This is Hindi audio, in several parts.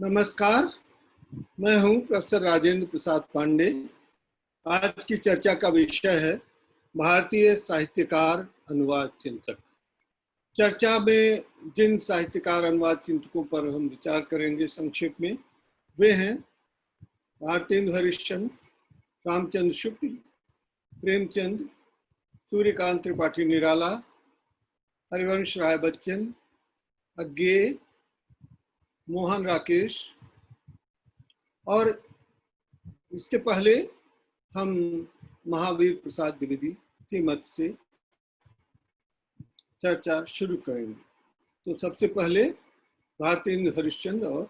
नमस्कार, मैं हूं प्रोफेसर राजेंद्र प्रसाद पांडे। आज की चर्चा का विषय है भारतीय साहित्यकार अनुवाद चिंतक। चर्चा में जिन साहित्यकार अनुवाद चिंतकों पर हम विचार करेंगे संक्षेप में वे हैं भारतेंदु हरिश्चंद्र, रामचंद्र शुक्ल, प्रेमचंद, सूर्यकांत त्रिपाठी निराला, हरिवंश राय बच्चन, अज्ञेय, मोहन राकेश। और इसके पहले हम महावीर प्रसाद द्विवेदी के मत से चर्चा शुरू करेंगे। तो सबसे पहले भारतेंदु हरिश्चंद्र और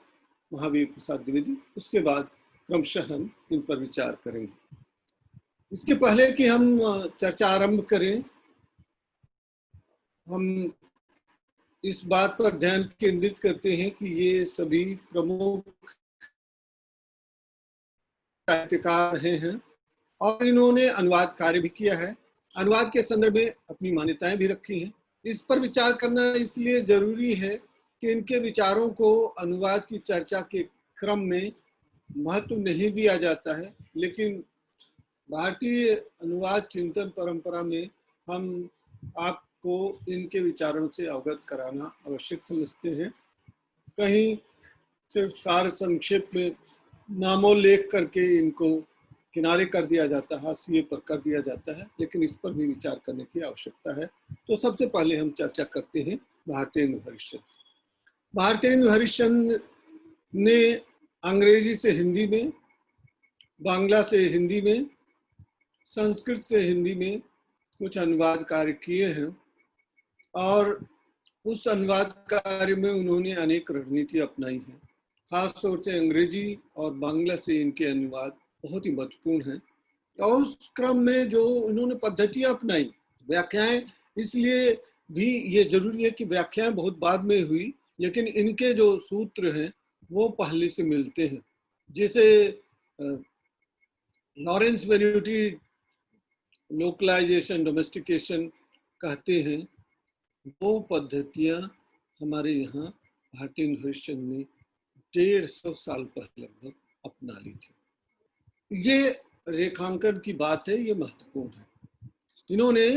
महावीर प्रसाद द्विवेदी, उसके बाद क्रमशः हम इन पर विचार करेंगे। इसके पहले कि हम चर्चा आरंभ करें, हम इस बात पर ध्यान केंद्रित करते हैं कि ये सभी प्रमुख साहित्यकार रहे हैं और इन्होंने अनुवाद कार्य भी किया है। अनुवाद के संदर्भ में अपनी मान्यताएं भी रखी हैं। इस पर विचार करना इसलिए जरूरी है कि इनके विचारों को अनुवाद की चर्चा के क्रम में महत्व नहीं दिया जाता है, लेकिन भारतीय अनुवाद चिंतन परंपरा में हम आपको इनके विचारों से अवगत कराना आवश्यक समझते हैं। कहीं सिर्फ सार संक्षेप में नामोल्लेख करके इनको किनारे कर दिया जाता है, हाशिए पर कर दिया जाता है, लेकिन इस पर भी विचार करने की आवश्यकता है। तो सबसे पहले हम चर्चा करते हैं भारतेंदु हरिश्चंद्र। भारतेंदु हरिश्चंद्र ने अंग्रेजी से हिंदी में, बांग्ला से हिंदी में, संस्कृत से हिंदी में कुछ अनुवाद कार्य किए हैं और उस अनुवाद कार्य में उन्होंने अनेक रणनीति अपनाई हैं। खास तौर से अंग्रेजी और बांग्ला से इनके अनुवाद बहुत ही महत्वपूर्ण हैं और उस क्रम में जो इन्होंने पद्धतियां अपनाई, व्याख्याएं, इसलिए भी ये जरूरी है कि व्याख्याएं बहुत बाद में हुई, लेकिन इनके जो सूत्र हैं वो पहले से मिलते हैं। जैसे लॉरेंस वेन्यूटी लोकलाइजेशन, डोमेस्टिकेशन कहते हैं, वो पद्धतियां हमारे यहाँ भारतेंदु हरिश्चंद्र ने 150 साल पहले लगभग अपना ली थी। ये रेखांकन की बात है, ये महत्वपूर्ण है। इन्होंने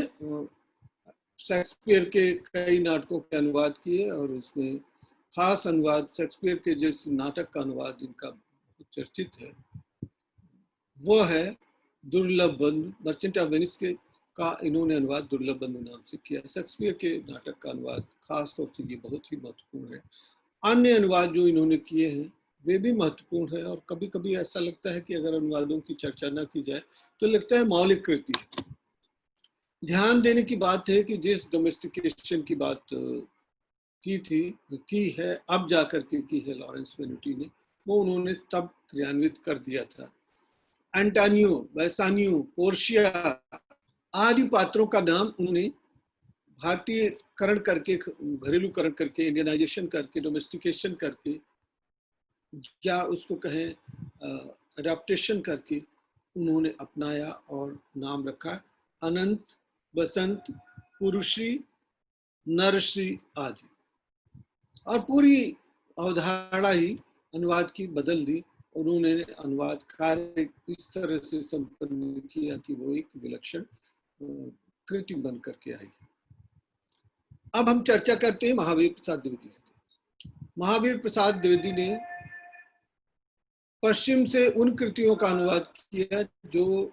शेक्सपियर के कई नाटकों के अनुवाद किए और उसमें खास अनुवाद शेक्सपियर के जिस नाटक का अनुवाद इनका चर्चित है वो है दुर्लभ बंधु, मर्चेंट ऑफ वेनिस के का इन्होंने अनुवाद दुर्लभ बंधु नाम से किया। शेक्सपियर के नाटक का अनुवाद खास तौर से ये बहुत ही महत्वपूर्ण है। अन्य अनुवाद जो इन्होंने किए हैं वे भी महत्वपूर्ण है और कभी कभी ऐसा लगता है कि अगर अनुवादों की चर्चा न की जाए तो लगता है मौलिक कृति। ध्यान देने की बात है कि जिस डोमेस्टिकेशन की बात की है, अब जाकर के की है लॉरेंस वेन्यूटी ने, वो उन्होंने तब क्रियान्वित कर दिया था। एंटोनियो, बेसानियो, पोर्शिया आदि पात्रों का नाम उन्होंने भारतीयकरण करके, घरेलूकरण करके, इंडियनाइजेशन करके, डोमेस्टिकेशन करके, क्या उसको कहें अडॉप्टेशन करके उन्होंने अपनाया और नाम रखा अनंत, बसंत, पुरुषी, नरश्री आदि। और पूरी अवधारणा ही अनुवाद की बदल दी। उन्होंने अनुवाद कार्य इस तरह से संपन्न किया कि वो एक विलक्षण कृति बन करके आई। अब हम चर्चा करते हैं महावीर प्रसाद द्विवेदी की। महावीर प्रसाद द्विवेदी ने पश्चिम से उन कृतियों का अनुवाद किया जो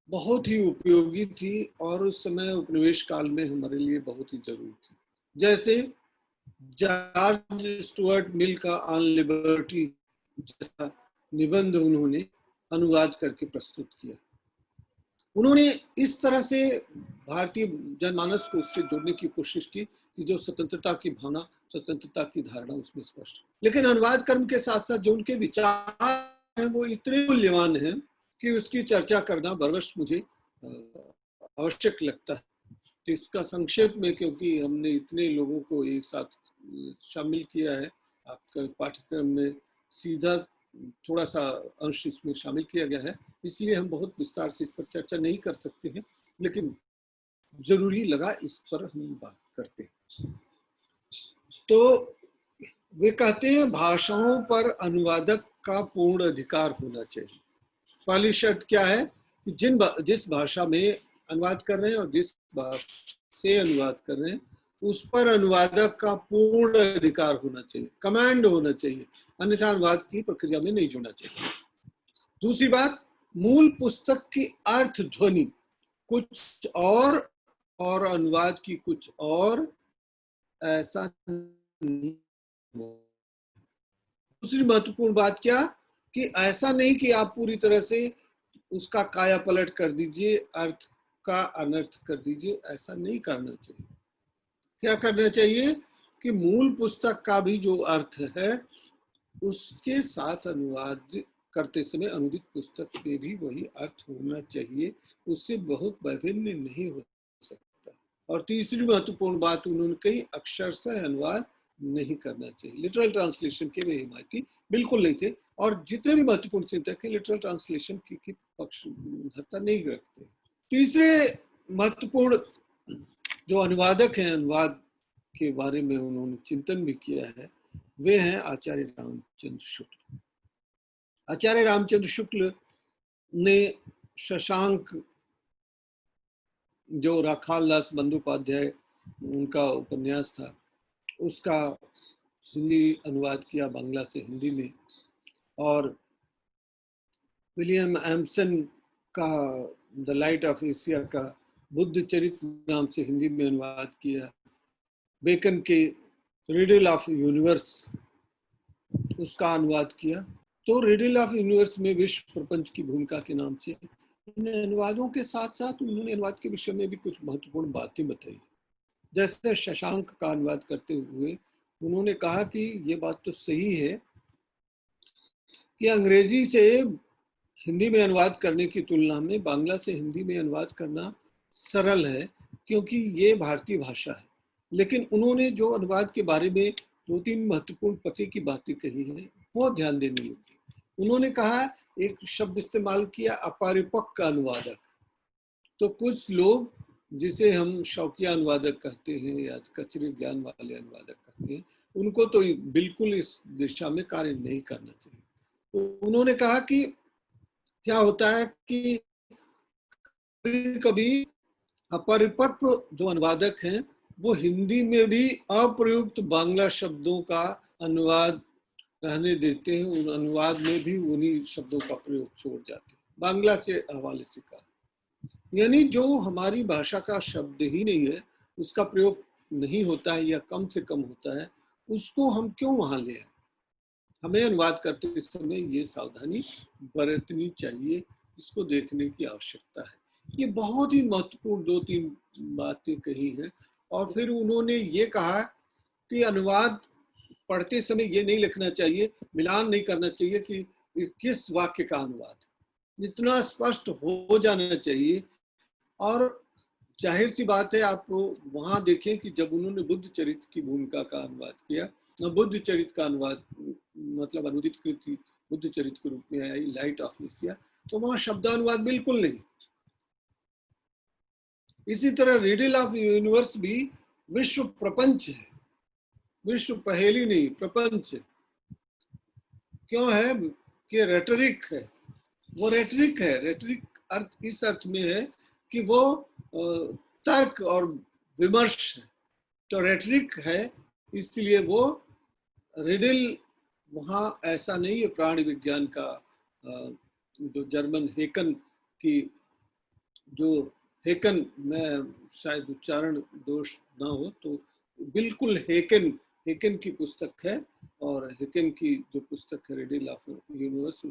बहुत ही उपयोगी थी और उस समय उपनिवेश काल में हमारे लिए बहुत ही जरूरी थी। जैसे जॉर्ज स्टुअर्ट मिल का ऑन लिबर्टी जैसा निबंध उन्होंने अनुवाद करके प्रस्तुत किया। उन्होंने इस तरह से भारतीय जनमानस को उससे जोड़ने की कोशिश की कि जो स्वतंत्रता की भावना, स्वतंत्रता की धारणा उसमें स्पष्ट। लेकिन अनुवाद कर्म के साथ साथ जो उनके विचार हैं वो इतने मूल्यवान हैं कि उसकी चर्चा करना बरवश मुझे आवश्यक लगता है। तो इसका संक्षेप में, क्योंकि हमने इतने लोगों को एक साथ शामिल किया है आपका पाठ्यक्रम में, सीधा थोड़ा सा अंश इसमें शामिल किया गया है, इसलिए हम बहुत विस्तार से इस पर चर्चा नहीं कर सकते हैं, लेकिन जरूरी लगा इस पर हम बात करते हैं। तो वे कहते हैं भाषाओं पर अनुवादक का पूर्ण अधिकार होना चाहिए। पहली शर्त क्या है कि जिस भाषा में अनुवाद कर रहे हैं और जिस भाषा से अनुवाद कर रहे हैं उस पर अनुवादक का पूर्ण अधिकार होना चाहिए, कमांड होना चाहिए, अन्यथा अनुवाद की प्रक्रिया में नहीं जुड़ना चाहिए। दूसरी बात, मूल पुस्तक की अर्थ ध्वनि कुछ और अनुवाद की कुछ और, ऐसा नहीं। दूसरी महत्वपूर्ण बात क्या कि ऐसा नहीं कि आप पूरी तरह से उसका काया पलट कर दीजिए, अर्थ का अनर्थ कर दीजिए, ऐसा नहीं करना चाहिए। क्या करना चाहिए कि मूल पुस्तक का भी जो अर्थ है उसके साथ अनुवाद करते समय अनुदित पुस्तक में भी वही अर्थ होना चाहिए, उससे बहुत विभिन्न नहीं हो सकता। और तीसरी महत्वपूर्ण बात उन्होंने कही, अक्षरशः अनुवाद नहीं करना चाहिए। लिटरल ट्रांसलेशन के वे हिमायती बिल्कुल नहीं थे, और जितने भी महत्वपूर्ण चिंतक है लिटरल ट्रांसलेशन की पक्षधरता नहीं रखते। तीसरे महत्वपूर्ण जो अनुवादक हैं, अनुवाद के बारे में उन्होंने चिंतन भी किया है, वे हैं आचार्य रामचंद्र शुक्ल। आचार्य रामचंद्र शुक्ल ने शशांक, जो राखाल दास बंदोपाध्याय उनका उपन्यास था, उसका हिंदी अनुवाद किया बांग्ला से हिंदी में, और विलियम एम्सन का द लाइट ऑफ एशिया का बुद्ध चरित्र नाम से हिंदी में अनुवाद किया। बेकन के रिडल ऑफ यूनिवर्स उसका अनुवाद किया। तो रिडल ऑफ यूनिवर्स में विश्व प्रपंच की भूमिका के नाम से इन अनुवादों के साथ साथ उन्होंने अनुवाद के विषय में भी कुछ महत्वपूर्ण बातें बताई। जैसे शशांक का अनुवाद करते हुए उन्होंने कहा कि ये बात तो सही है कि अंग्रेजी से हिंदी में अनुवाद करने की तुलना में बांग्ला से हिंदी में अनुवाद करना सरल है, क्योंकि ये भारतीय भाषा है। लेकिन उन्होंने जो अनुवाद के बारे में दो तीन महत्वपूर्ण पते की बातें कही हैं वो ध्यान देने योग्य। उन्होंने कहा, एक शब्द इस्तेमाल किया, अपरिपक्व अनुवादक। तो कुछ लोग जिसे हम शौकिया अनुवादक कहते हैं या कचरे ज्ञान वाले अनुवादक कहते हैं, उनको तो बिल्कुल इस दिशा में कार्य नहीं करना चाहिए। तो उन्होंने कहा कि क्या होता है कि कभी कभी अपरिपक्व जो अनुवादक हैं वो हिंदी में भी अप्रयुक्त बांग्ला शब्दों का अनुवाद रहने देते हैं, उन अनुवाद में भी उन्हीं शब्दों का प्रयोग छोड़ जाते हैं, बांग्ला से हवाले से कहा। यानी जो हमारी भाषा का शब्द ही नहीं है, उसका प्रयोग नहीं होता है या कम से कम होता है, उसको हम क्यों वहां ले आए। हमें अनुवाद करते समय ये सावधानी बरतनी चाहिए, इसको देखने की आवश्यकता है। ये बहुत ही महत्वपूर्ण दो तीन बातें कही हैं। और फिर उन्होंने ये कहा कि अनुवाद पढ़ते समय ये नहीं लिखना चाहिए, मिलान नहीं करना चाहिए कि किस वाक्य का अनुवाद, जितना स्पष्ट हो जाना चाहिए। और जाहिर सी बात है, आप वहां देखें कि जब उन्होंने बुद्ध चरित्र की भूमिका का अनुवाद किया, बुद्ध चरित्र का अनुवाद मतलब अनुदित कृति बुद्ध चरित्र के रूप में आई लाइट ऑफ एशिया, तो वहां शब्दानुवाद बिल्कुल नहीं। इसी तरह रिडल ऑफ यूनिवर्स भी विश्व प्रपंच है, विश्व पहेली नहीं, प्रपंच है। क्यों है कि रेटरिक है, वो रेटरिक है। रेटरिक अर्थ इस अर्थ में है कि वो तर्क और विमर्श है, तो रेटरिक है, इसलिए वो रिडल वहाँ ऐसा नहीं है। प्राणी विज्ञान का जो जर्मन हेकन की, जो हेकन में शायद उच्चारण दोष ना हो तो बिल्कुल हेकन हेकन की पुस्तक है, और हेकन की जो पुस्तक है रिडल ऑफ यूनिवर्स,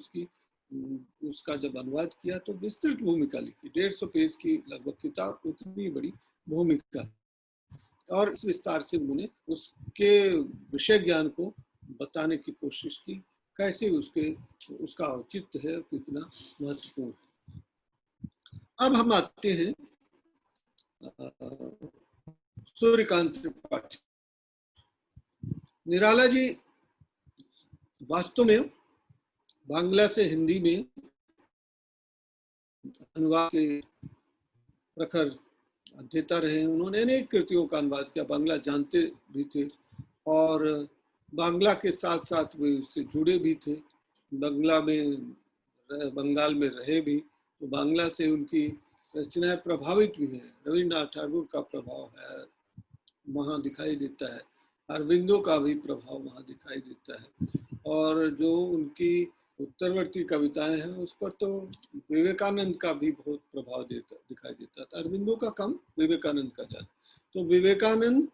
उसका जब अनुवाद किया तो विस्तृत भूमिका लिखी, 150 पेज की लगभग किताब, उतनी बड़ी भूमिका, और इस विस्तार से उन्होंने उसके विषय ज्ञान को बताने की कोशिश की, कैसे उसका औचित्य है, कितना महत्वपूर्ण है। अब हम आते हैं सूर्यकांत त्रिपाठी। निराला जी वास्तव में बांग्ला से हिंदी में अनुवाद के प्रखर अध्येता रहे। उन्होंने अनेक कृतियों का अनुवाद किया, बांग्ला जानते भी थे, और बांग्ला के साथ साथ वे उससे जुड़े भी थे, बंगाल में रहे भी, तो बांग्ला से उनकी रचनाएं प्रभावित भी हैं। रविन्द्रनाथ ठाकुर का प्रभाव है वहाँ दिखाई देता है, अरविंदो का भी प्रभाव वहाँ दिखाई देता है। और जो उनकी उत्तरवर्ती कविताएं हैं उस पर तो विवेकानंद का भी बहुत प्रभाव दिखाई देता था। अरविंदो का कम, विवेकानंद का ज्यादा। तो विवेकानंद,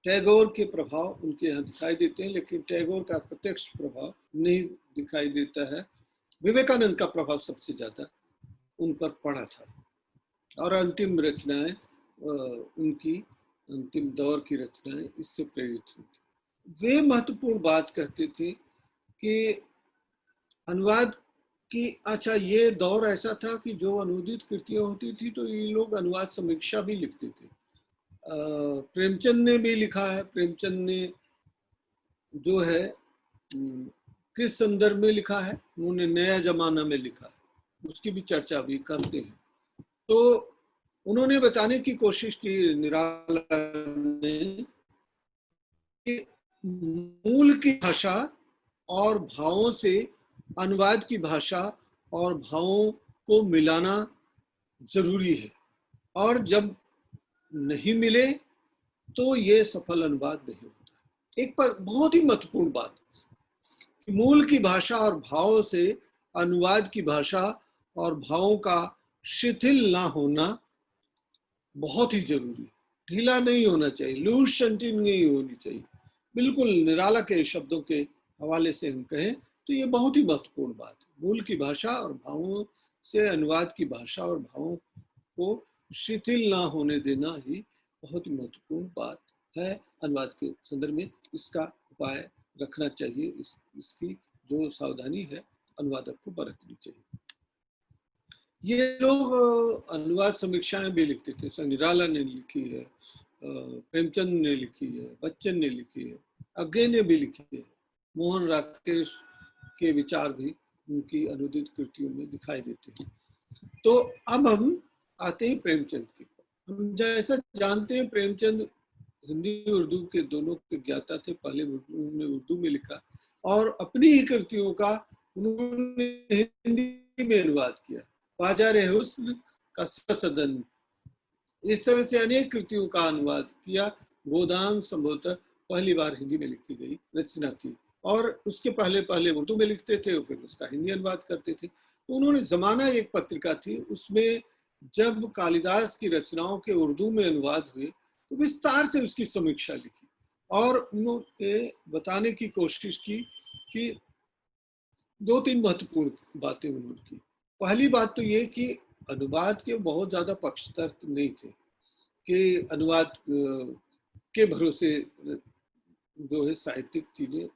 टैगोर के प्रभाव उनके यहाँ दिखाई देते हैं, लेकिन टैगोर का प्रत्यक्ष प्रभाव नहीं दिखाई देता है। विवेकानंद का प्रभाव सबसे ज्यादा उन पर पड़ा था, और अंतिम रचनाएं उनकी अंतिम दौर की रचनाएं इससे प्रेरित हुई थी। वे महत्वपूर्ण बात कहते थे कि अनुवाद की, अच्छा ये दौर ऐसा था कि जो अनुदित कृतियां होती थी तो ये लोग अनुवाद समीक्षा भी लिखते थे। प्रेमचंद ने भी लिखा है। प्रेमचंद ने जो है किस संदर्भ में लिखा है, उन्होंने नया जमाना में लिखा है, उसकी भी चर्चा भी करते हैं। तो उन्होंने बताने की कोशिश की निराला ने कि मूल की भाषा और भावों से अनुवाद की भाषा और भावों को मिलाना जरूरी है, और जब नहीं मिले तो ये सफल अनुवाद नहीं होता। एक बहुत ही महत्वपूर्ण बात, मूल की भाषा और भावों से अनुवाद की भाषा और भावों का शिथिल ना होना बहुत ही जरूरी है। ढीला नहीं होना चाहिए, लूज शंटिंग नहीं होनी चाहिए। बिल्कुल निराला के शब्दों के हवाले से हम कहें तो ये बहुत ही महत्वपूर्ण बात है। मूल की भाषा और भावों से अनुवाद की भाषा और भावों को शिथिल ना होने देना ही बहुत ही महत्वपूर्ण बात है। अनुवाद के संदर्भ में इसका उपाय रखना चाहिए, इसकी जो सावधानी है अनुवादक को बरतनी चाहिए। ये लोग अनुवाद समीक्षाएं भी लिखते थे। निराला ने लिखी है, प्रेमचंद ने लिखी है, बच्चन ने लिखी है, अग्गे ने भी लिखी है। मोहन राकेश के विचार भी उनकी अनुदित कृतियों में दिखाई देते हैं। तो अब हम आते हैं प्रेमचंद की। हम जैसा जानते हैं प्रेमचंद हिंदी उर्दू के दोनों के ज्ञाता थे। पहले उन्होंने उर्दू में लिखा और अपनी ही कृतियों का उन्होंने हिंदी में अनुवाद किया। बाजार हुस्न का सदन, इस तरह से अनेक कृतियों का अनुवाद किया। गोदान संभवतः पहली बार हिंदी में लिखी गई रचना थी, और उसके पहले पहले उर्दू में लिखते थे और फिर उसका हिंदी अनुवाद करते थे। तो उन्होंने जमाना एक पत्रिका थी, उसमें जब कालिदास की रचनाओं के उर्दू में अनुवाद हुए तो विस्तार से उसकी समीक्षा लिखी, और उन्होंने बताने की कोशिश की कि दो तीन महत्वपूर्ण बातें उन्होंने की। पहली बात तो ये कि अनुवाद के बहुत ज्यादा पक्षतर्क नहीं थे, कि अनुवाद के भरोसे जो है साहित्यिक चीजें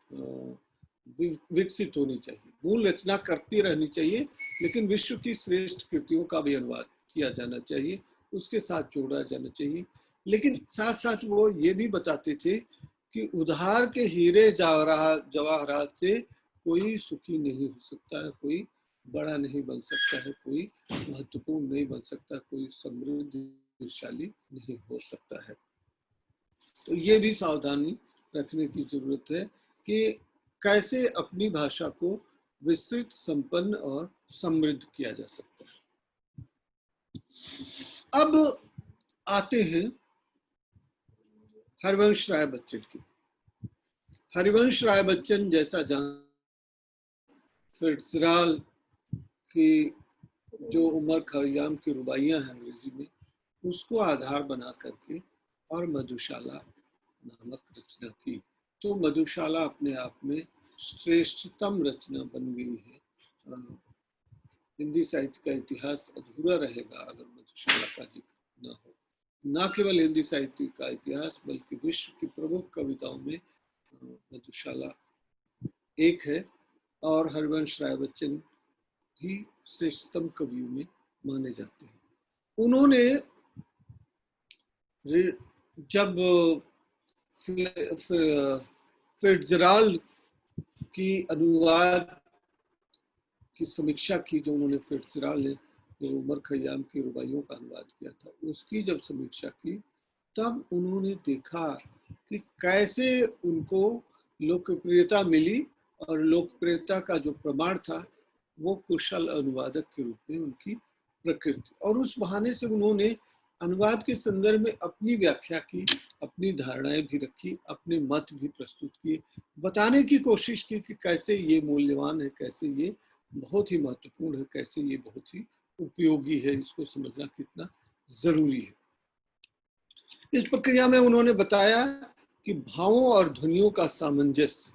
विकसित होनी चाहिए। मूल रचना करती रहनी चाहिए, लेकिन विश्व की श्रेष्ठ कृतियों का भी अनुवाद किया जाना चाहिए, उसके साथ जोड़ा जाना चाहिए। लेकिन साथ साथ वो ये भी बताते थे कि उधार के हीरे जवाहरात से कोई सुखी नहीं हो सकता है, कोई बड़ा नहीं बन सकता है, कोई महत्वपूर्ण नहीं बन सकता, कोई समृद्धशाली नहीं हो सकता है। तो ये भी सावधानी रखने की जरूरत है कि कैसे अपनी भाषा को विस्तृत, संपन्न और समृद्ध किया जा सकता है। अब आते हैं हरिवंश राय बच्चन की। हरिवंश राय बच्चन जैसा फिट्जराल्ड की जो उमर खयाम की रुबाइयां हैं अंग्रेजी में, उसको आधार बना करके और मधुशाला नामक रचना की। तो मधुशाला अपने आप में श्रेष्ठतम रचना बन गई है। हिंदी साहित्य का इतिहास अधूरा रहेगा अगर मधुशाला का जिक्र न हो। न केवल हिंदी साहित्य का इतिहास बल्कि विश्व की प्रमुख कविताओं में मधुशाला एक है, और हरिवंश राय बच्चन ही श्रेष्ठतम कवियों में माने जाते हैं। उन्होंने जब फिट्जराल्ड की अनुवाद की समीक्षा की, जो उन्होंने फिट्जराल्ड ने जो उमर खयाम की रुबाइयों का अनुवाद किया था, उसकी जब समीक्षा की तब उन्होंने देखा कि कैसे उनको लोकप्रियता मिली और लोकप्रियता का जो प्रमाण था वो कुशल अनुवादक के रूप में उनकी प्रकृति, और उस बहाने से उन्होंने अनुवाद के संदर्भ में अपनी व्याख्या की, अपनी धारणाएं भी रखी, अपने मत भी प्रस्तुत किए, बताने की कोशिश की कि कैसे ये मूल्यवान है, कैसे ये बहुत ही महत्वपूर्ण है, कैसे ये बहुत ही उपयोगी है, इसको समझना कितना जरूरी है। इस प्रक्रिया में उन्होंने बताया कि भावों और ध्वनियों का सामंजस्य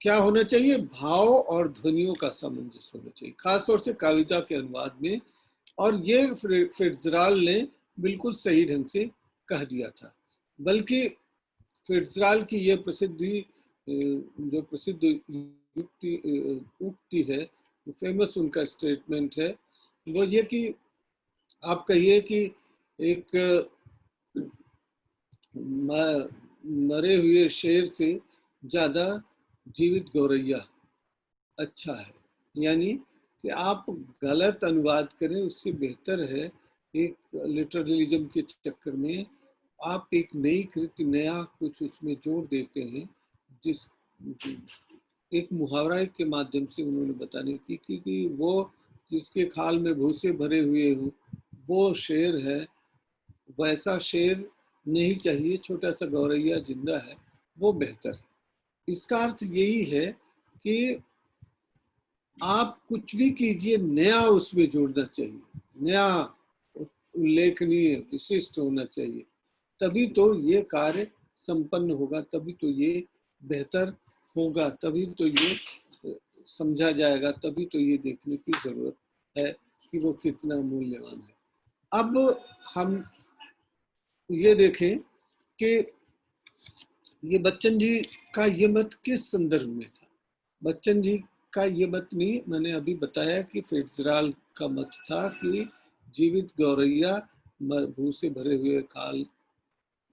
क्या होना चाहिए, भाव और ध्वनियों का सामंजस्य होना चाहिए, खासतौर से कविता के अनुवाद में, और ये फिट्जराल्ड ने बिल्कुल सही ढंग से कह दिया था। बल्कि फिट्जराल्ड की ये जो प्रसिद्ध उक्ति है, फेमस उनका स्टेटमेंट है, वो ये कि आप कहिए कि एक मरे हुए शेर से ज्यादा जीवित गौरैया अच्छा है, यानी कि आप गलत अनुवाद करें उससे बेहतर है एक लिटरलिज्म के चक्कर में आप एक नई कृति, नया कुछ उसमें जोड़ देते हैं, जिस एक मुहावरा के माध्यम से उन्होंने बताने की कि वो जिसके खाल में भूसे भरे हुए हो वो शेर है, वैसा शेर नहीं चाहिए, छोटा सा गौरैया जिंदा है वो बेहतर है। इसका अर्थ यही है कि आप कुछ भी कीजिए नया उसमें जोड़ना चाहिए, नया उल्लेखनीय विशिष्ट होना चाहिए, तभी तो ये कार्य संपन्न होगा, तभी तो ये बेहतर होगा, तभी तो ये समझा जाएगा, तभी तो ये देखने की जरूरत है कि वो कितना मूल्यवान है। अब हम ये देखें कि ये बच्चन जी का ये मत किस संदर्भ में था। बच्चन जी का ये मत नहीं, मैंने अभी बताया कि फिट्जराल्ड का मत था कि जीवित गौरैया भूसे भरे हुए खाल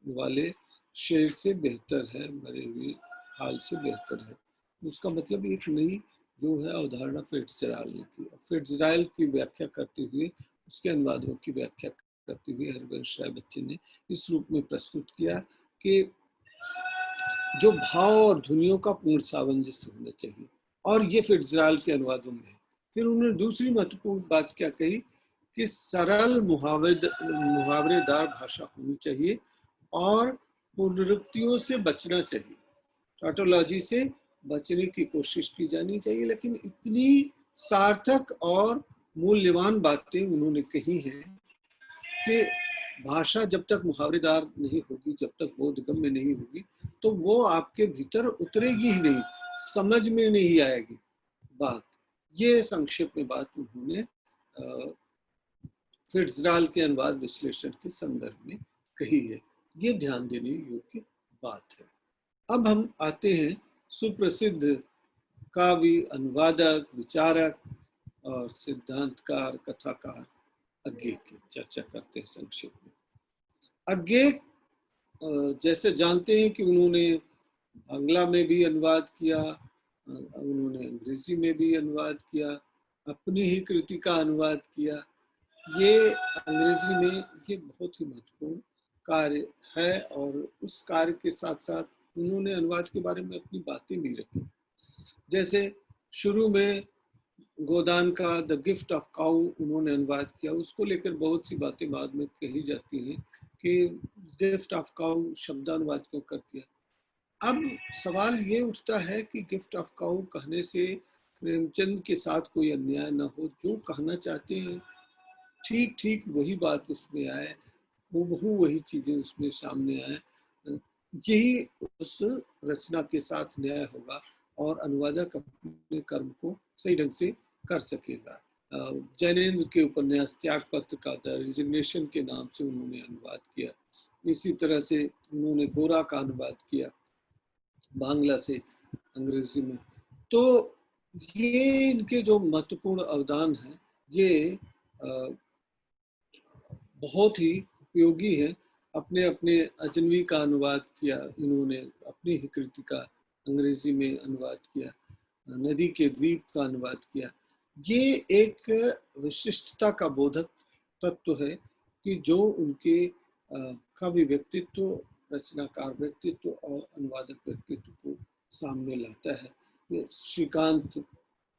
वाले शेर से बेहतर है, मरे हुए खाल से बेहतर है। उसका मतलब एक नई जो है अवधारणा फिट्जराल्ड ने की। फिट्जराल्ड की व्याख्या करते हुए, उसके अनुवादों की व्याख्या करते हुए हरिवंश राय बच्चन ने इस रूप में प्रस्तुत किया कि जो भाव और ध्वनियों का पूर्ण सामंजस्य होना चाहिए, और ये फिट्जराल्ड के अनुवादों में है। फिर उन्होंने दूसरी महत्वपूर्ण बात क्या कही कि सरल मुहावरेदार भाषा होनी चाहिए और पुनरुक्तियों से बचना चाहिए, टॉटोलॉजी से बचने की कोशिश की जानी चाहिए। लेकिन इतनी सार्थक और मूल्यवान बातें उन्होंने कही हैं कि भाषा जब तक मुहावरेदार नहीं होगी, जब तक बोधगम्य नहीं होगी, तो वो आपके भीतर उतरेगी ही नहीं, समझ में नहीं आएगी बात। ये संक्षेप में बात उन्होंने फिट्जराल्ड के अनुवाद विश्लेषण के संदर्भ में कही है। ये ध्यान देने योग्य बात है। अब हम आते हैं सुप्रसिद्ध काव्य अनुवादक, विचारक और सिद्धांतकार, कथाकार अज्ञे की चर्चा करते हैं संक्षेप में। अज्ञे जैसे जानते हैं कि उन्होंने बांग्ला में भी अनुवाद किया, उन्होंने अंग्रेजी में भी अनुवाद किया, अपनी ही कृति का अनुवाद किया। ये अंग्रेजी में ये बहुत ही महत्वपूर्ण कार्य है, और उस कार्य के साथ साथ उन्होंने अनुवाद के बारे में अपनी बातें भी रखी। जैसे शुरू में गोदान का द गिफ्ट ऑफ काउ उन्होंने अनुवाद किया, उसको लेकर बहुत सी बातें बाद में कही जाती हैं कि गिफ्ट ऑफ काउ शब्दानुवाद क्यों कर दिया। अब सवाल ये उठता है कि गिफ्ट ऑफ काउ कहने से प्रेमचंद के साथ कोई अन्याय न हो, जो कहना चाहते हैं ठीक ठीक वही बात उसमें आए, हूबहू वही चीजें उसमें सामने आए, यही उस रचना के साथ न्याय होगा और अनुवादक अपने कर्म को सही ढंग से कर सकेगा। जैनेन्द्र के उपन्यास त्याग पत्र का द रिजिग्नेशन के नाम से उन्होंने अनुवाद किया। इसी तरह से उन्होंने गोरा का अनुवाद किया बांग्ला से अंग्रेजी में। तो ये इनके जो महत्वपूर्ण अवदान है ये बहुत ही उपयोगी है। अपने अपने अजनबी का अनुवाद किया इन्होंने, अपनी ही कृति का अंग्रेजी में अनुवाद किया, नदी के द्वीप का अनुवाद किया। ये एक विशिष्टता का बोधक तत्व है कि जो उनके काव्य व्यक्तित्व रचनाकार व्यक्तित्व और अनुवादक व्यक्तित्व को सामने लाता है। ये श्रीकांत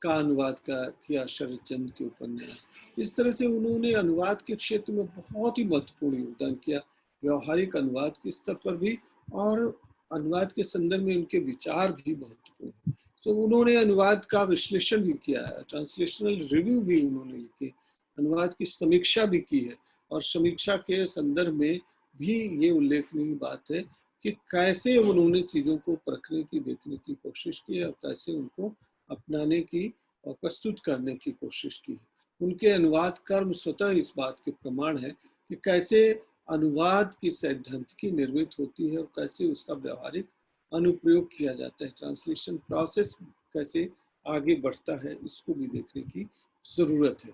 का अनुवाद किया शरदचंद्र के उपन्यास। इस तरह से उन्होंने अनुवाद के क्षेत्र में बहुत ही महत्वपूर्ण योगदान किया, व्यवहारिक अनुवाद के स्तर पर भी और अनुवाद के संदर्भ में उनके विचार भी महत्वपूर्ण है। तो उन्होंने अनुवाद का विश्लेषण भी किया है, ट्रांसलेशनल रिव्यू भी उन्होंने लिखे, अनुवाद की समीक्षा भी की है और समीक्षा के संदर्भ में भी ये उल्लेखनीय बात है कि कैसे उन्होंने चीज़ों को परखने की, देखने की कोशिश की है और कैसे उनको अपनाने की और प्रस्तुत करने की कोशिश की है। उनके अनुवाद कर्म स्वतः इस बात के प्रमाण है कि कैसे अनुवाद की सैद्धांतिकी निर्मित होती है और कैसे उसका व्यवहारिक अनुप्रयोग किया जाता है, ट्रांसलेशन प्रोसेस कैसे आगे बढ़ता है, इसको भी देखने की जरूरत है।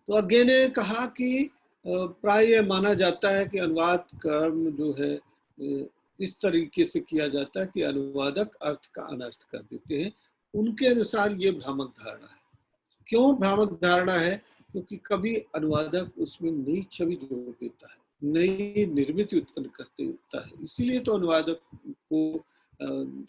तो आगे ने कहा कि प्राय माना जाता है कि अनुवाद कर्म जो है इस तरीके से किया जाता है कि अनुवादक अर्थ का अनर्थ कर देते हैं। उनके अनुसार ये भ्रामक धारणा है। क्यों भ्रामक धारणा है? क्योंकि कभी अनुवादक उसमें नई छवि जोड़ देता है, नई निर्मित उत्पन्न कर देता है। इसीलिए तो अनुवादक को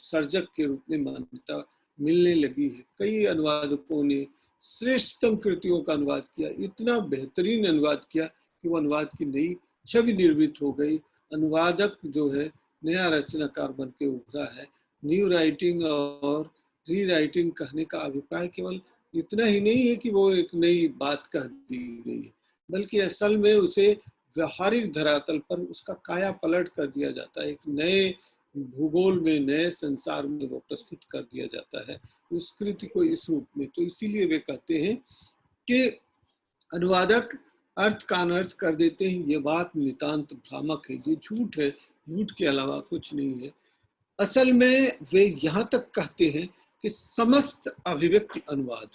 सर्जक के रूप में मान्यता मिलने लगी है। कई अनुवादकों ने श्रेष्ठतम कृतियों का अनुवाद किया, इतना बेहतरीन अनुवाद किया कि वो अनुवाद की नई छवि निर्मित हो गई। अनुवादक जो है नया रचनाकार बन के उभरा है। न्यू राइटिंग और री राइटिंग कहने का अभिप्राय केवल इतना ही नहीं है कि वो एक नई बात कह दी गई है, बल्कि असल में उसे व्यवहारिक धरातल पर उसका काया पलट कर दिया जाता है। एक नए भूगोल में, नए संसार में वो प्रस्तुत कर दिया जाता है उस कृति को इस रूप में। तो इसीलिए वे कहते हैं कि अनुवादक अर्थ का अनर्थ कर देते हैं। ये बात नितांत भ्रामक है, ये झूठ है, झूठ के अलावा कुछ नहीं है। असल में वे यहाँ तक कहते हैं कि समस्त अभिव्यक्ति अनुवाद,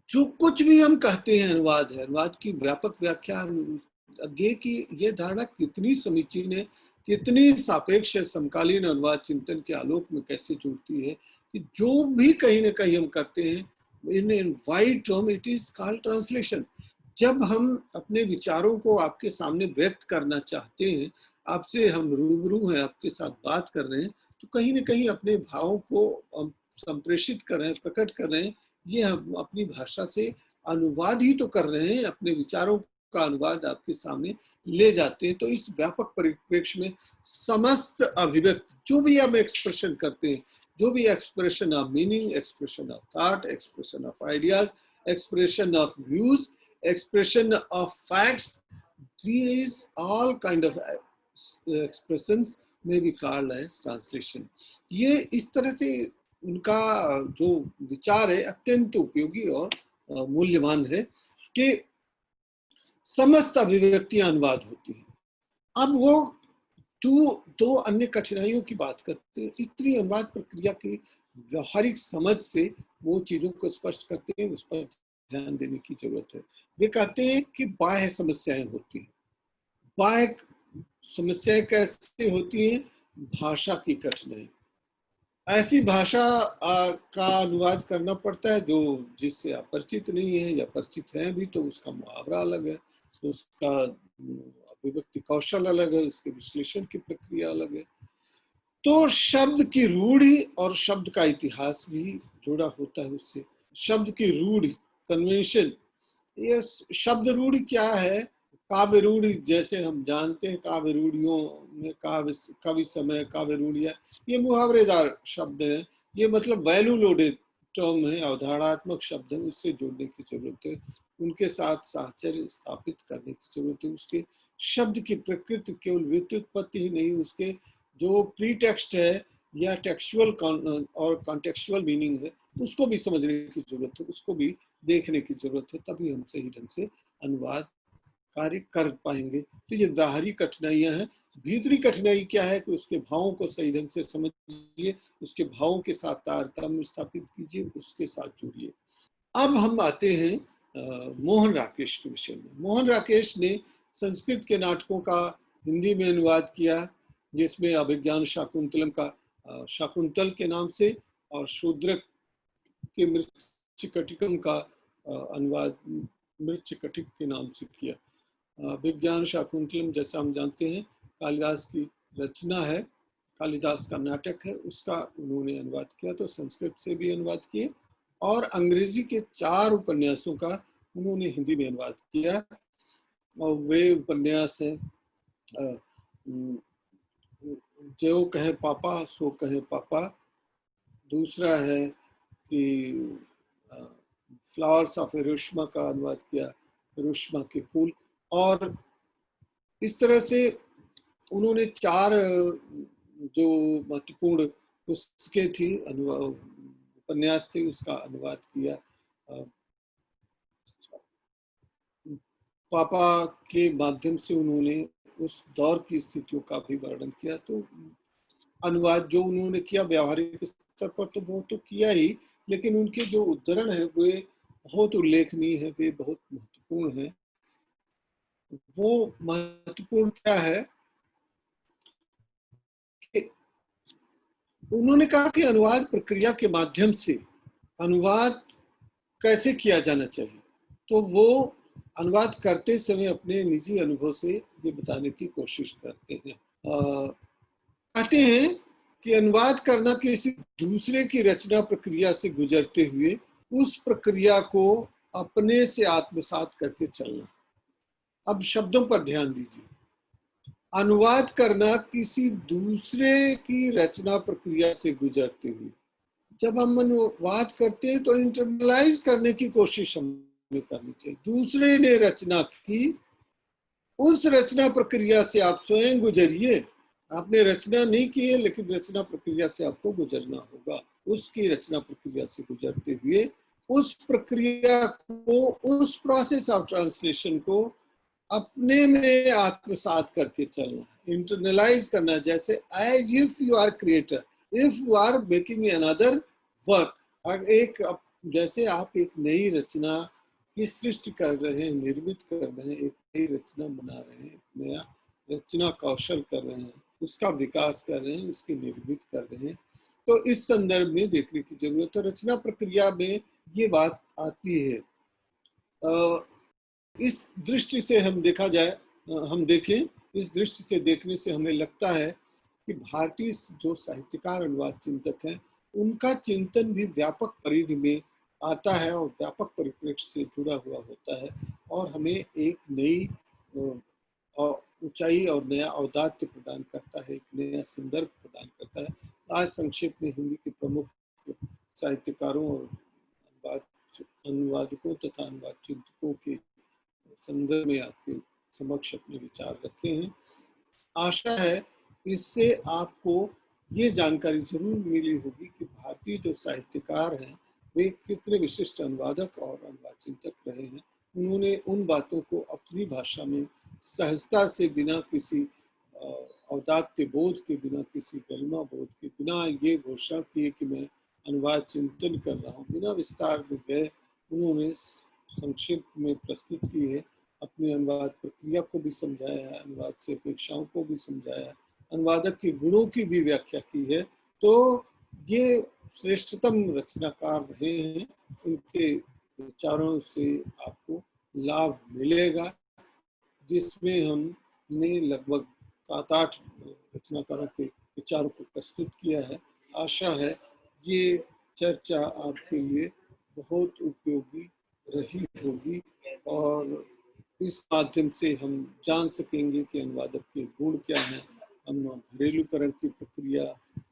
जो कुछ भी हम कहते हैं अनुवाद है। अनुवाद की व्यापक व्याख्या आगे की ये धारणा कितनी समीचीन है, कितनी सापेक्ष है, समकालीन अनुवाद चिंतन के आलोक में कैसे जुड़ती है कि जो भी कहीं ना कहीं हम करते हैं इन wide term it is called translation. जब हम अपने विचारों को आपके सामने व्यक्त करना चाहते हैं, आपसे हम रूबरू हैं, आपके साथ बात कर रहे हैं, तो कहीं ना कहीं अपने भावों को हम संप्रेषित कर रहे हैं, प्रकट कर रहे हैं। ये हम अपनी भाषा से अनुवाद ही तो कर रहे हैं, अपने विचारों का अनुवाद आपके सामने ले जाते हैं। तो इस व्यापक परिप्रेक्ष्य में समस्त अभिव्यक्ति, जो भी हम एक्सप्रेशन करते हैं, जो भी expression of meaning, expression of thought, expression of ideas, expression of views, expression of facts, these all kind of expressions may be called as translation। ये इस तरह से उनका जो विचार है अत्यंत उपयोगी और मूल्यवान है कि समस्त अभिव्यक्तियां अनुवाद होती हैं। अब वो दो अन्य कठिनाइयों की बात करते हैं। इतनी अनुवाद प्रक्रिया की व्यवहारिक समझ से वो चीजों को स्पष्ट करते हैं, उस पर ध्यान देने की जरूरत है। वे कहते हैं कि बाह्य समस्याएं होती हैं। बाह्य समस्याएं कैसे होती हैं? भाषा की कठिनाई। ऐसी भाषा का अनुवाद करना पड़ता है जो जिससे आप परिचित नहीं है या परिचित हैं भी तो उसका मुहावरा अलग है, तो उसका अभिव्यक्ति कौशल अलग है, उसके विश्लेषण की प्रक्रिया अलग है। तो शब्द की रूढ़ी और शब्द का इतिहास भी जुड़ा होता है उससे। शब्द की रूढ़ी, कन्वेंशन, ये शब्द रूढ़ी क्या है? काव्य रूढ़ी, जैसे हम जानते हैं काव्य रूढ़ियों में कवि समय, काव्य रूढ़ियाँ, ये मुहावरेदार शब्द है। ये मतलब वैल्यू लोडेड टर्म है, अवधारणात्मक शब्द है, उससे जोड़ने की जरूरत है, उनके साथ साहचर्य स्थापित करने की जरूरत है। उसके शब्द की प्रकृति केवल व्युत्पत्ति ही नहीं, उसके जो प्री टेक्स्ट है या टेक्सुअल और कॉन्टेक्सुअल मीनिंग है, उसको भी समझने की जरूरत है, उसको भी देखने की जरूरत है, तभी हम सही ढंग से अनुवाद कार्य कर पाएंगे। तो ये बाहरी कठिनाइयां हैं। भीतरी कठिनाई क्या है कि उसके भावों को सही ढंग से समझिए, उसके भावों के साथ तारतम्य स्थापित कीजिए, उसके साथ जुड़िए। अब हम आते हैं मोहन राकेश के विषय में। मोहन राकेश ने संस्कृत के नाटकों का हिंदी में अनुवाद किया, जिसमें अभिज्ञान शाकुंतलम का शाकुंतल के नाम से और शूद्रक के मृच्छकटिकम का अनुवाद मृच्छकटिक के नाम से किया। विज्ञान शाकुंतलम जैसा हम जानते हैं कालिदास की रचना है, कालिदास का नाटक है, उसका उन्होंने अनुवाद किया। तो संस्कृत से भी अनुवाद किए और अंग्रेजी के 4 उपन्यासों का उन्होंने हिंदी में अनुवाद किया। और वे उपन्यास हैं जो कहे पापा सो कहे पापा, दूसरा है कि फ्लावर्स ऑफ हिरोशिमा का अनुवाद किया, हिरोशिमा के फूल। और इस तरह से उन्होंने 4 जो महत्वपूर्ण पुस्तकें थी, उपन्यास थे, उसका अनुवाद किया। पापा के माध्यम से उन्होंने उस दौर की स्थितियों का भी वर्णन किया। तो अनुवाद जो उन्होंने किया व्यावहारिक स्तर पर तो बहुत तो किया ही, लेकिन उनके जो उद्धरण है वे बहुत उल्लेखनीय है, वे बहुत महत्वपूर्ण है। वो महत्वपूर्ण क्या है कि उन्होंने कहा कि अनुवाद प्रक्रिया के माध्यम से अनुवाद कैसे किया जाना चाहिए। तो वो अनुवाद करते समय अपने निजी अनुभव से ये बताने की कोशिश करते हैं। कहते हैं कि अनुवाद करना किसी दूसरे की रचना प्रक्रिया से गुजरते हुए उस प्रक्रिया को अपने से आत्मसात करके चलना। अब शब्दों पर ध्यान दीजिए। अनुवाद करना किसी दूसरे की रचना प्रक्रिया से गुजरते हुए। जब हम अनुवाद करते हैं तो इंटरनलाइज करने की कोशिश हमें करनी चाहिए। दूसरे ने रचना की, उस रचना प्रक्रिया से आप स्वयं गुजरिए। आपने रचना नहीं की है, लेकिन रचना प्रक्रिया से आपको गुजरना होगा। उसकी रचना प्रक्रिया से गुजरते हुए उस प्रक्रिया को, उस प्रोसेस ऑफ ट्रांसलेशन को अपने में आत्मसात करके चलना, इंटरनलाइज करना। जैसे as if you are creator, if you are making another work. एक जैसे आप एक नई रचना की सृष्टि कर रहे हैं, निर्मित कर रहे हैं, एक नई रचना बना रहे हैं, नया रचना कौशल कर रहे हैं, उसका विकास कर रहे हैं, उसकी निर्मित कर रहे हैं। तो इस संदर्भ में देखने की जरूरत है। रचना प्रक्रिया में ये बात आती है। इस दृष्टि से हम देखा जाए, हम देखें, इस दृष्टि से देखने से हमें लगता है कि भारतीय जो साहित्यकार अनुवाद चिंतक हैं, उनका चिंतन भी व्यापक परिधि में आता है और व्यापक परिप्रेक्ष्य से जुड़ा हुआ होता है और हमें एक नई ऊंचाई और नया औदात्य प्रदान करता है, एक नया संदर्भ प्रदान करता है। आज संक्षेप में हिंदी के प्रमुख साहित्यकारों और अनुवादकों तथा अनुवाद चिंतकों के संदर्भ में आपके समक्ष अपने विचार रखे हैं। आशा है इससे आपको ये जानकारी जरूर मिली होगी कि भारतीय जो साहित्यकार हैं वे कितने विशिष्ट अनुवादक और अनुवाद चिंतक रहे हैं। उन्होंने उन बातों को अपनी भाषा में सहजता से, बिना किसी औदात्य बोध के, बिना किसी गरिमा बोध के, बिना ये घोषणा किए कि मैं अनुवाद चिंतन कर रहा हूँ, बिना विस्तार में गए उन्होंने संक्षिप्त में प्रस्तुत की है। अपनी अनुवाद प्रक्रिया को भी समझाया है, अनुवाद से अपेक्षाओं को भी समझाया है, अनुवादक के गुणों की भी व्याख्या की है। तो ये श्रेष्ठतम रचनाकार रहे हैं। उनके विचारों से आपको लाभ मिलेगा, जिसमें हमने लगभग 7-8 रचनाकारों के विचारों को प्रस्तुत किया है। आशा है ये चर्चा आपके लिए बहुत उपयोगी रही होगी और इस माध्यम से हम जान सकेंगे कि अनुवादक के गुण क्या हैं। हम घरेलूकरण की प्रक्रिया,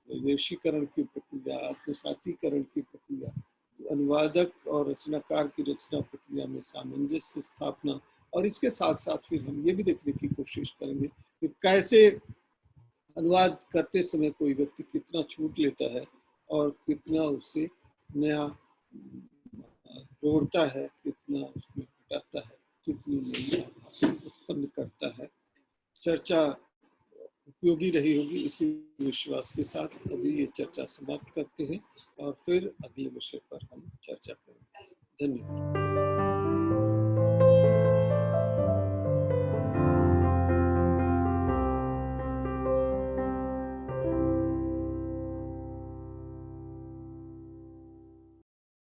विदेशीकरण की प्रक्रिया, आत्मसातीकरण की प्रक्रिया, अनुवादक और रचनाकार की रचना प्रक्रिया में सामंजस्य स्थापना, और इसके साथ साथ फिर हम ये भी देखने की कोशिश करेंगे कि कैसे अनुवाद करते समय कोई व्यक्ति कितना छूट लेता है और कितना उससे नया जोड़ता है, कितना उसमें घटाता है, कितनी नई उत्पन्न करता है। चर्चा उपयोगी रही होगी, इसी विश्वास के साथ अभी ये चर्चा समाप्त करते हैं और फिर अगले विषय पर